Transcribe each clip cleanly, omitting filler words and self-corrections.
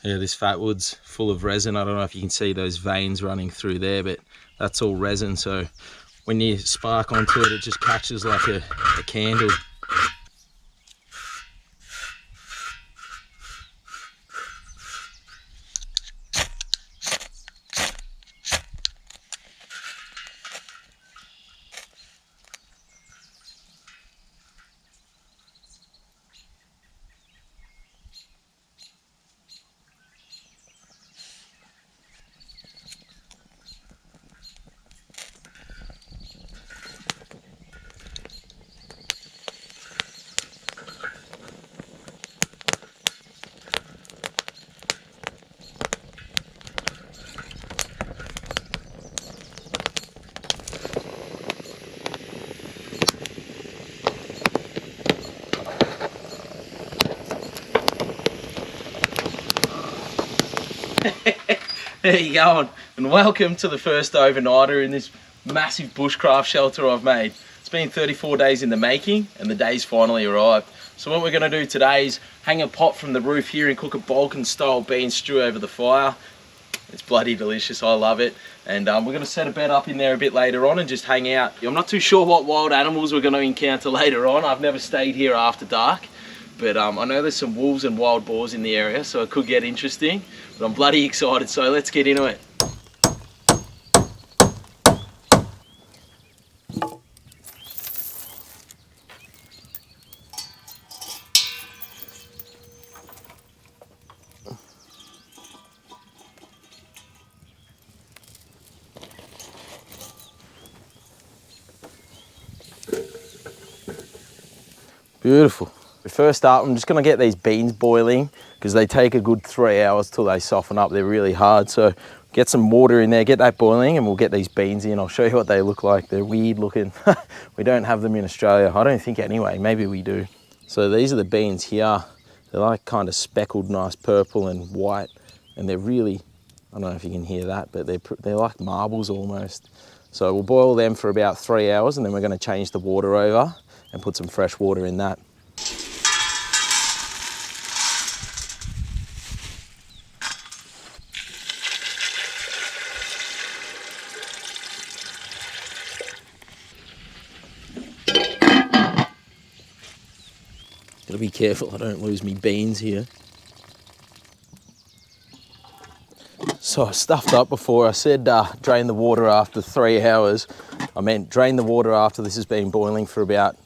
Yeah, this fat wood's full of resin. I don't know if you can see those veins running through there, but that's all resin. So when you spark onto it, it just catches like a candle. There you go, and welcome to the first overnighter in this massive bushcraft shelter I've made. It's been 34 days in the making and the day's finally arrived. So what we're going to do today is hang a pot from the roof here and cook a Balkan style bean stew over the fire. It's bloody delicious, I love it. And we're going to set a bed up in there a bit later on and just hang out. I'm not too sure what wild animals we're going to encounter later on. I've never stayed here after dark. But I know there's some wolves and wild boars in the area, so it could get interesting. But I'm bloody excited, so let's get into it. Beautiful. First up, I'm just going to get these beans boiling because they take a good 3 hours till they soften up. They're really hard. So get some water in there, get that boiling, and we'll get these beans in. I'll show you what they look like. They're weird looking. We don't have them in Australia. I don't think anyway. Maybe we do. So these are the beans here. They're like kind of speckled, nice purple and white. And they're really, I don't know if you can hear that, but they're like marbles almost. So we'll boil them for about 3 hours, and then we're going to change the water over and put some fresh water in that. Gotta be careful I don't lose me beans here. So I stuffed up before. I said drain the water after 3 hours. I meant drain the water after this has been boiling for about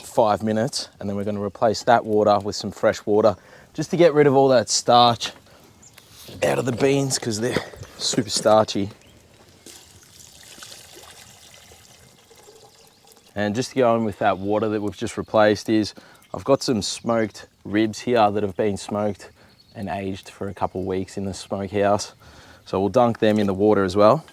5 minutes, and then we're going to replace that water with some fresh water just to get rid of all that starch out of the beans because they're super starchy. And just to go on with that water that we've just replaced is I've got some smoked ribs here that have been smoked and aged for a couple of weeks in the smokehouse. So we'll dunk them in the water as well.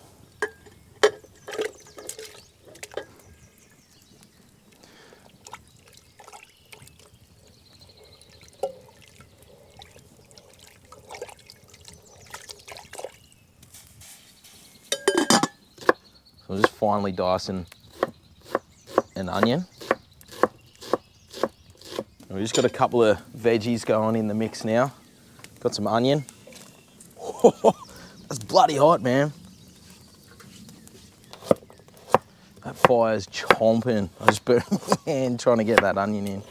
So I'm just finely dicing an onion. And we've just got a couple of veggies going in the mix now. Got some onion. That's bloody hot, man. That fire's chomping. I just burned my hand trying to get that onion in.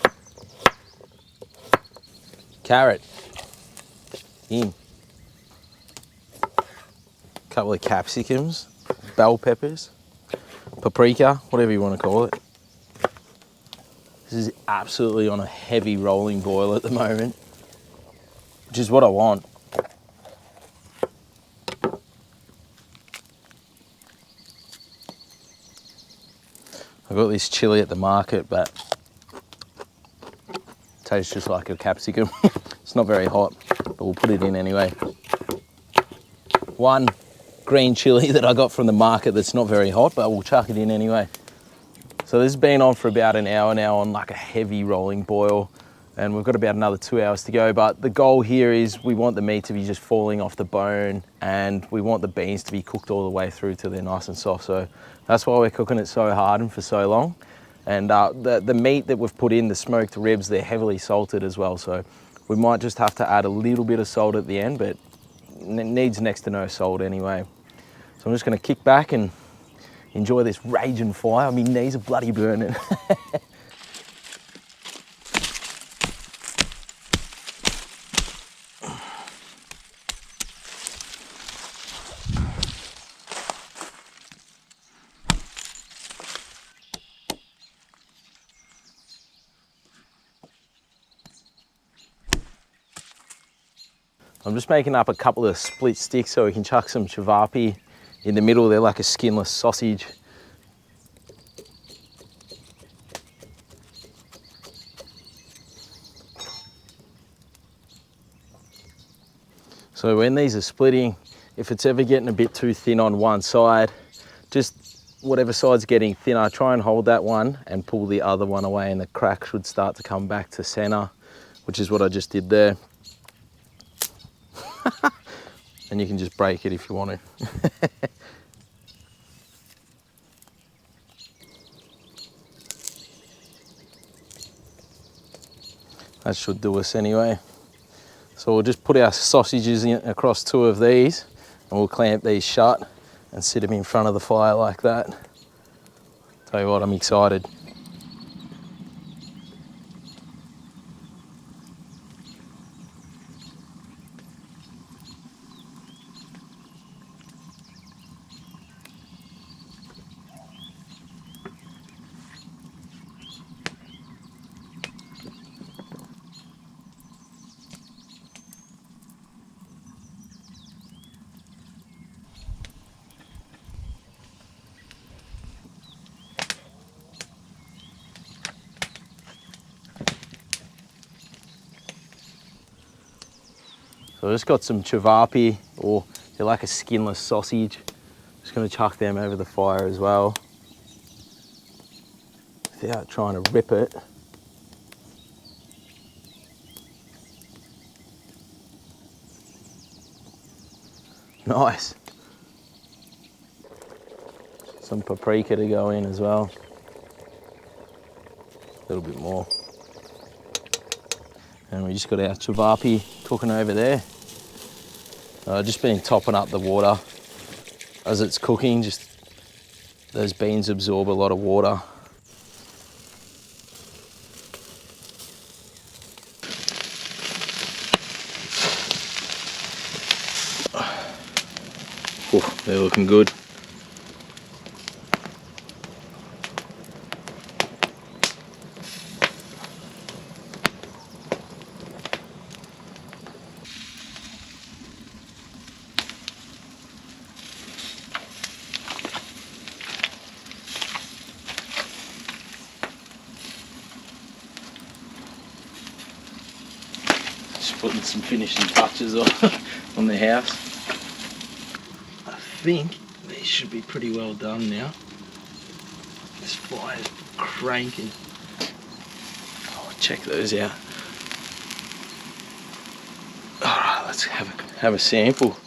Carrot. In. Couple of capsicums. Bell peppers. Paprika, whatever you want to call it. This is absolutely on a heavy rolling boil at the moment, which is what I want. I got this chili at the market, but it tastes just like a capsicum. It's not very hot, but we'll put it in anyway. One green chili that I got from the market that's not very hot, but we'll chuck it in anyway. So this has been on for about an hour now on like a heavy rolling boil, and we've got about another 2 hours to go. But the goal here is we want the meat to be just falling off the bone, and we want the beans to be cooked all the way through till they're nice and soft. So that's why we're cooking it so hard and for so long. And the meat that we've put in, the smoked ribs, they're heavily salted as well. So We might just have to add a little bit of salt at the end, but it needs next to no salt anyway. So I'm just gonna kick back and enjoy this raging fire. My knees are bloody burning. I'm just making up a couple of split sticks so we can chuck some cevapi in the middle. They're like a skinless sausage. So when these are splitting, if it's ever getting a bit too thin on one side, just whatever side's getting thinner, try and hold that one and pull the other one away, and the crack should start to come back to center, which is what I just did there. And you can just break it if you want to. That should do us anyway. So we'll just put our sausages in across two of these, and we'll clamp these shut and sit them in front of the fire like that. Tell you what, I'm excited. So I just got some cevapi, or they're like a skinless sausage. Just gonna chuck them over the fire as well, without trying to rip it. Nice. Some paprika to go in as well. A little bit more. And we just got our cevapi cooking over there. Just been topping up the water as it's cooking. Just those beans absorb a lot of water. Oh, they're looking good. Putting some finishing touches on the house. I think these should be pretty well done now. This fire's cranking. Oh, check those out. Alright, let's have a sample.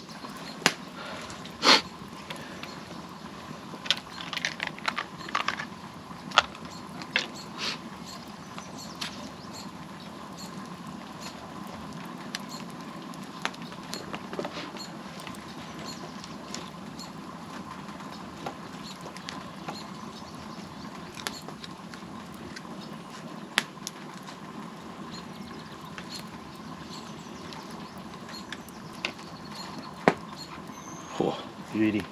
Oh, beauty.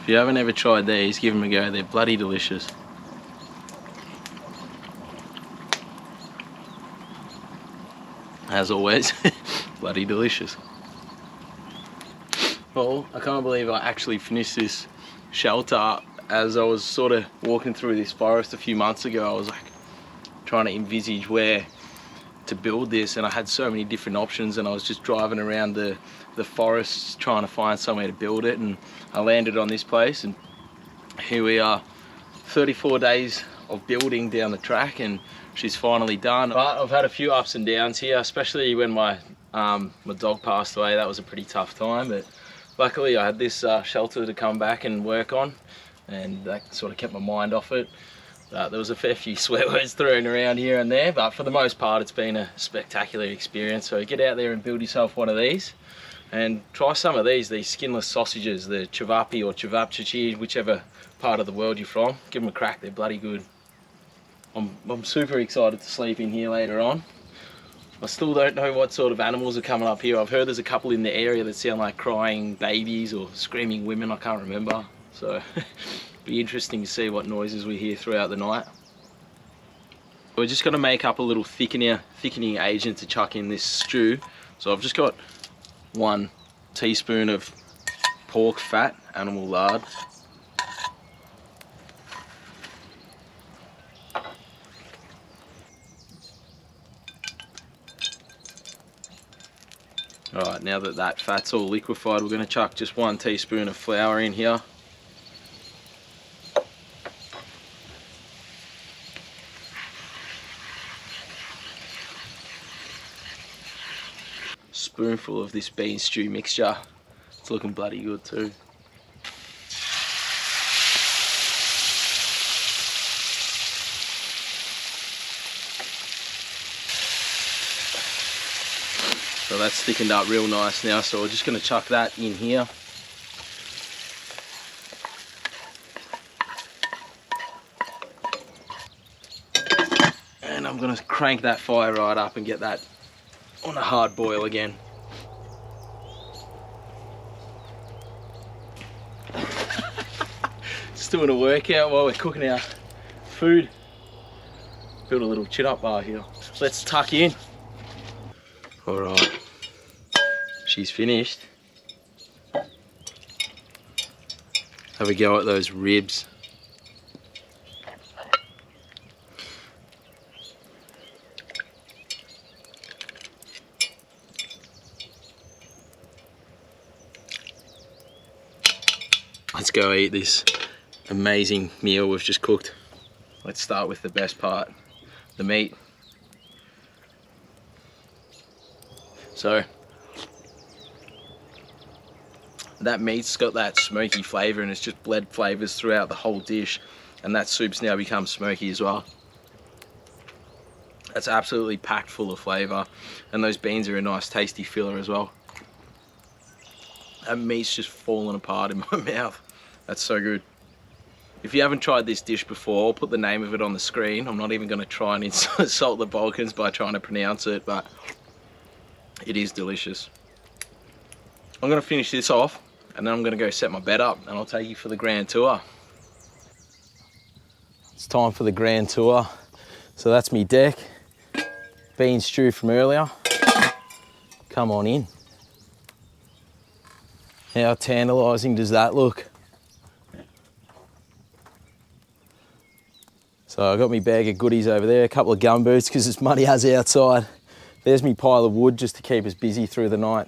If you haven't ever tried these, give them a go. They're bloody delicious. As always, bloody delicious. Well, I can't believe I actually finished this shelter. As I was sort of walking through this forest a few months ago, I was like trying to envisage where to build this, and I had so many different options, and I was just driving around the forest trying to find somewhere to build it, and I landed on this place, and here we are, 34 days of building down the track, and she's finally done. But I've had a few ups and downs here, especially when my dog passed away. That was a pretty tough time, but luckily I had this shelter to come back and work on, and that sort of kept my mind off it. There was a fair few swear words thrown around here and there, but for the most part it's been a spectacular experience. So get out there and build yourself one of these and try some of these skinless sausages, the cevapi or cevapcici, whichever part of the world you're from. Give them a crack, they're bloody good. I'm super excited to sleep in here later on. I still don't know what sort of animals are coming up here. I've heard there's a couple in the area that sound like crying babies or screaming women, I can't remember. So be interesting to see what noises we hear throughout the night. We're just going to make up a little thickening agent to chuck in this stew. So I've just got 1 teaspoon of pork fat, animal lard. Alright, now that that fat's all liquefied, we're going to chuck just 1 teaspoon of flour in here. Spoonful of this bean stew mixture. It's looking bloody good too. So that's thickened up real nice now, so we're just going to chuck that in here. And I'm going to crank that fire right up and get that on a hard boil again. Just doing a workout while we're cooking our food. Build a little chin up bar here. Let's tuck in. Alright, she's finished. Have a go at those ribs. Let's go eat this amazing meal we've just cooked. Let's start with the best part, the meat. So that meat's got that smoky flavour and it's just bled flavours throughout the whole dish, and that soup's now become smoky as well. That's absolutely packed full of flavour, and those beans are a nice tasty filler as well. That meat's just falling apart in my mouth. That's so good. If you haven't tried this dish before, I'll put the name of it on the screen. I'm not even going to try and insult the Balkans by trying to pronounce it, but it is delicious. I'm going to finish this off and then I'm going to go set my bed up and I'll take you for the grand tour. It's time for the grand tour. So that's me deck. Bean stew from earlier. Come on in. How tantalising does that look? So I got my bag of goodies over there, a couple of gum boots because it's muddy as outside. There's me pile of wood just to keep us busy through the night.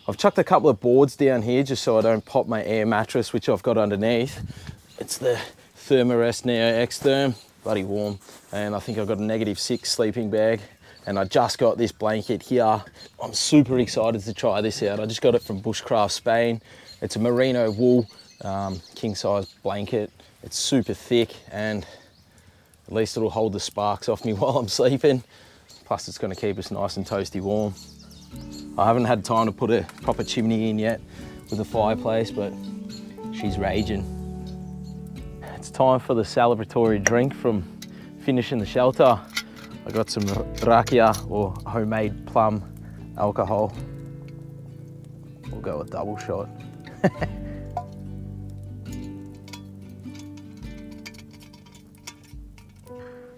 I've chucked a couple of boards down here just so I don't pop my air mattress, which I've got underneath. It's the Thermarest Neo X-Therm, bloody warm. And I think I've got a -6 sleeping bag. And I just got this blanket here. I'm super excited to try this out. I just got it from Bushcraft Spain. It's a merino wool king size blanket. It's super thick and at least it'll hold the sparks off me while I'm sleeping. Plus it's gonna keep us nice and toasty warm. I haven't had time to put a proper chimney in yet with a fireplace, but she's raging. It's time for the celebratory drink from finishing the shelter. I got some rakia or homemade plum alcohol. We'll go a double shot.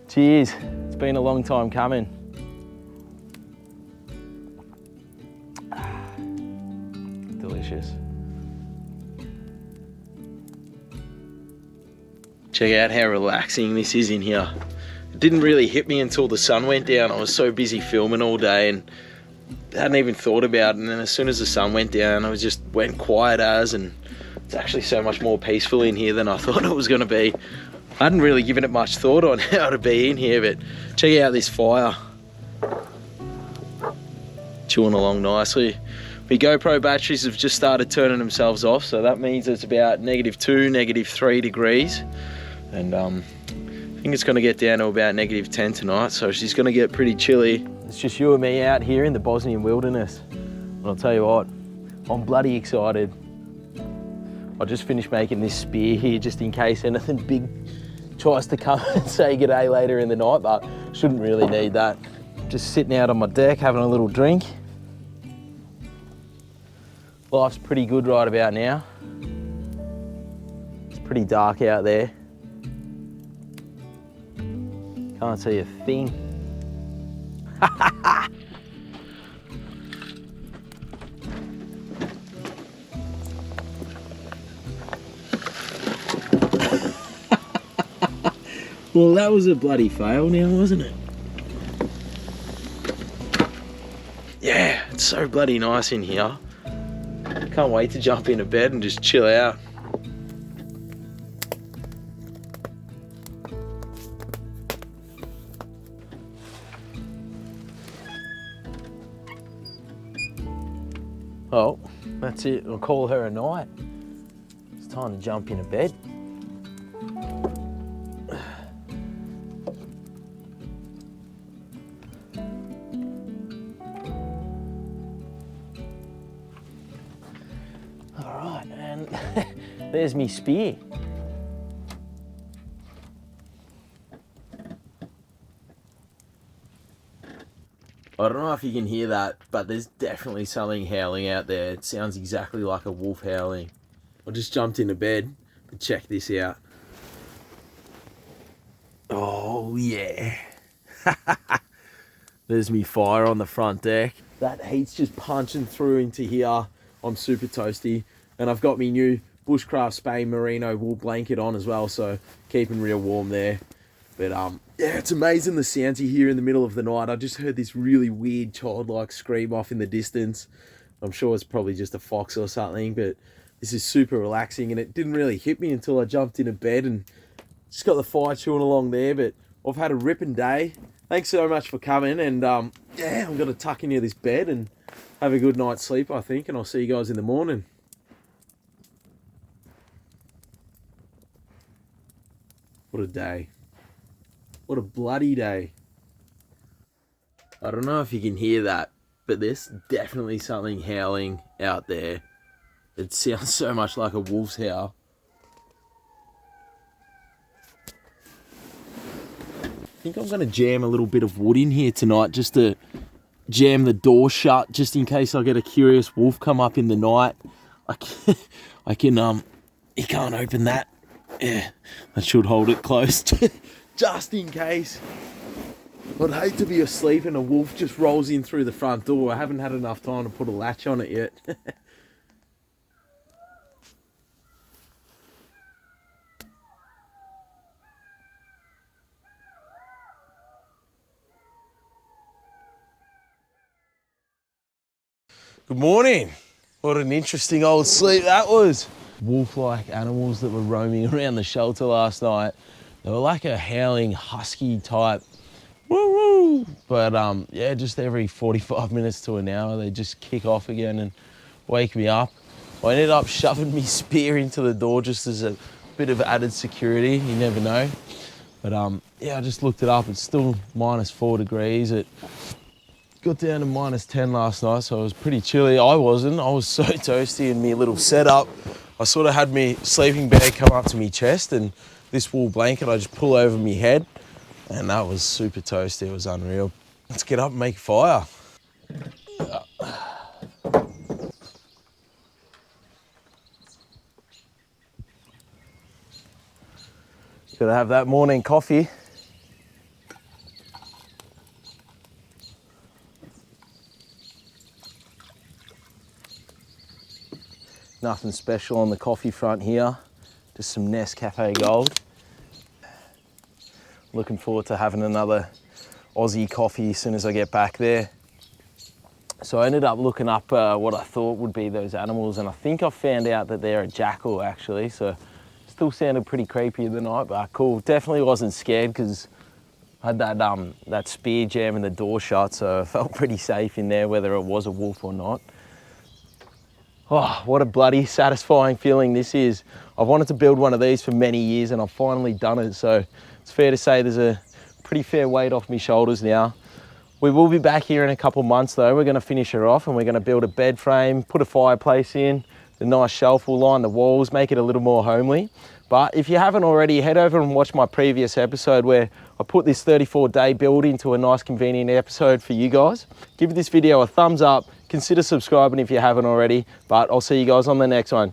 Cheers, it's been a long time coming. Delicious. Check out how relaxing this is in here. It didn't really hit me until the sun went down. I was so busy filming all day and hadn't even thought about it. And then as soon as the sun went down, I just went quiet as, and it's actually so much more peaceful in here than I thought it was gonna be. I hadn't really given it much thought on how to be in here, but check out this fire. Chewing along nicely. My GoPro batteries have just started turning themselves off, so that means it's about -2, -3 degrees. And I think it's gonna get down to about -10 tonight, so she's gonna get pretty chilly. It's just you and me out here in the Bosnian wilderness. And I'll tell you what, I'm bloody excited. I just finished making this spear here just in case anything big tries to come and say g'day later in the night, but shouldn't really need that. Just sitting out on my deck having a little drink. Life's pretty good right about now. It's pretty dark out there. Can't see a thing. Well, that was a bloody fail now, wasn't it? Yeah, it's so bloody nice in here. Can't wait to jump into bed and just chill out. Oh, that's it. I'll call her a night. It's time to jump into bed. There's me spear. I don't know if you can hear that, but there's definitely something howling out there. It sounds exactly like a wolf howling. I just jumped into bed, but check this out. Oh yeah. There's me fire on the front deck. That heat's just punching through into here. I'm super toasty. And I've got me new Bushcraft Spain merino wool blanket on as well, so keeping real warm there. But yeah, it's amazing the sounds you hear in the middle of the night. I just heard this really weird childlike scream off in the distance. I'm sure it's probably just a fox or something, but this is super relaxing, and it didn't really hit me until I jumped into bed and just got the fire chewing along there. But I've had a ripping day. Thanks so much for coming, and yeah, I'm gonna tuck into this bed and have a good night's sleep, I think, and I'll see you guys in the morning. What a day. What a bloody day. I don't know if you can hear that, but there's definitely something howling out there. It sounds so much like a wolf's howl. I think I'm going to jam a little bit of wood in here tonight just to jam the door shut, just in case I get a curious wolf come up in the night. I can you can't open that. Yeah, that should hold it closed, just in case. I'd hate to be asleep and a wolf just rolls in through the front door. I haven't had enough time to put a latch on it yet. Good morning. What an interesting old sleep that was. Wolf-like animals that were roaming around the shelter last night. They were like a howling husky type woo woo. But yeah, just every 45 minutes to an hour they just kick off again and wake me up. I ended up shoving my spear into the door just as a bit of added security. You never know. But yeah, I just looked it up. It's still -4 degrees. It got down to -10 last night, so it was pretty chilly. I wasn't. I was so toasty in my little setup. I sort of had my sleeping bag come up to my chest, and this wool blanket I just pull over my head, and that was super toasty. It was unreal. Let's get up and make fire. Gotta have that morning coffee. Nothing special on the coffee front here, just some Nescafe Gold. Looking forward to having another Aussie coffee as soon as I get back there. So I ended up looking up what I thought would be those animals, and I think I found out that they're a jackal actually, so still sounded pretty creepy in the night, but cool. Definitely wasn't scared because I had that spear jam and the door shut, so I felt pretty safe in there whether it was a wolf or not. Oh, what a bloody satisfying feeling this is. I've wanted to build one of these for many years and I've finally done it. So it's fair to say there's a pretty fair weight off my shoulders now. We will be back here in a couple months though. We're gonna finish her off and we're gonna build a bed frame, put a fireplace in, the nice shelf will line the walls, make it a little more homely. But if you haven't already, head over and watch my previous episode where I put this 34-day build into a nice convenient episode for you guys. Give this video a thumbs up, consider subscribing if you haven't already, but I'll see you guys on the next one.